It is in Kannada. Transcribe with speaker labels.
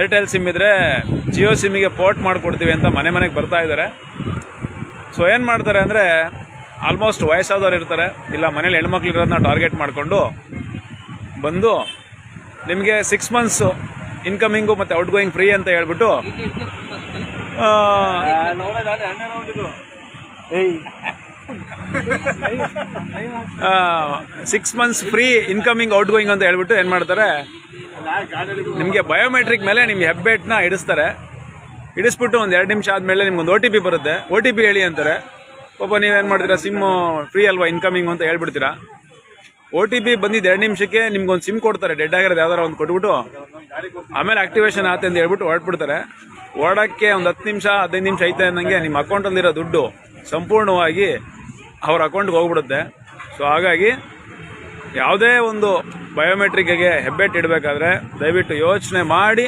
Speaker 1: ಏರ್ಟೆಲ್ ಸಿಮ್ ಇದ್ದರೆ ಜಿಯೋ ಸಿಮ್ಮಿಗೆ ಪೋರ್ಟ್ ಮಾಡಿಕೊಡ್ತೀವಿ ಅಂತ ಮನೆಗೆ ಬರ್ತಾ ಇದ್ದಾರೆ. ಸೊ ಏನು ಮಾಡ್ತಾರೆ ಅಂದರೆ ಆಲ್ಮೋಸ್ಟ್ ವಯಸ್ಸಾದವ್ರು ಇರ್ತಾರೆ, ಇಲ್ಲ ಮನೇಲಿ ಹೆಣ್ಮಕ್ಳು ಇರೋದನ್ನ ಟಾರ್ಗೆಟ್ ಮಾಡಿಕೊಂಡು ಬಂದು ನಿಮಗೆ 6 ಮಂತ್ಸು ಇನ್ಕಮಿಂಗು ಮತ್ತು ಔಟ್ಗೋಯಿಂಗ್ ಫ್ರೀ ಅಂತ ಹೇಳ್ಬಿಟ್ಟು 6 ಮಂತ್ಸ್ ಫ್ರೀ ಇನ್ಕಮಿಂಗ್ ಔಟ್ಗೋಯಿಂಗ್ ಅಂತ ಹೇಳ್ಬಿಟ್ಟು ಏನು ಮಾಡ್ತಾರೆ, ನಿಮಗೆ ಬಯೋಮೆಟ್ರಿಕ್ ಮೇಲೆ ನಿಮ್ಮ ಹೆಬ್ಬೆಟ್ನ ಇಡಿಸ್ತಾರೆ. ಇಡಿಸ್ಬಿಟ್ಟು ಒಂದು 2 ನಿಮಿಷ ಆದಮೇಲೆ ನಿಮ್ಗೊಂದು OTP ಬರುತ್ತೆ. OTP ಹೇಳಿ ಅಂತಾರೆ. ಪಾಪ ನೀವೇನು ಮಾಡ್ತೀರಾ, ಸಿಮ್ಮು ಫ್ರೀ ಅಲ್ವಾ ಇನ್ಕಮಿಂಗ್ ಅಂತ ಹೇಳ್ಬಿಡ್ತೀರಾ. OTP ಬಂದಿದ್ದು 2 ನಿಮಿಷಕ್ಕೆ ನಿಮ್ಗೊಂದು ಸಿಮ್ ಕೊಡ್ತಾರೆ, ಡೆಡ್ ಆಗಿರೋದು ಯಾವ್ದಾರು ಒಂದು ಕೊಟ್ಬಿಟ್ಟು ಆಮೇಲೆ ಆಕ್ಟಿವೇಶನ್ ಆಗುತ್ತೆ ಅಂತ ಹೇಳ್ಬಿಟ್ಟು ಹೊರಟ್ಬಿಡ್ತಾರೆ. ಓಡೋಕ್ಕೆ ಒಂದು 10 ನಿಮಿಷ 15 ನಿಮಿಷ ಐತೆ ಅನ್ನಂಗೆ ನಿಮ್ಮ ಅಕೌಂಟಲ್ಲಿರೋ ದುಡ್ಡು ಸಂಪೂರ್ಣವಾಗಿ ಅವ್ರ ಅಕೌಂಟ್ಗೆ ಹೋಗ್ಬಿಡುತ್ತೆ. ಸೊ ಹಾಗಾಗಿ ಯಾವುದೇ ಒಂದು ಬಯೋಮೆಟ್ರಿಕ್ಗೆ ಹೆಬ್ಬೆಟ್ ಇಡಬೇಕಾದ್ರೆ ದಯವಿಟ್ಟು ಯೋಚನೆ ಮಾಡಿ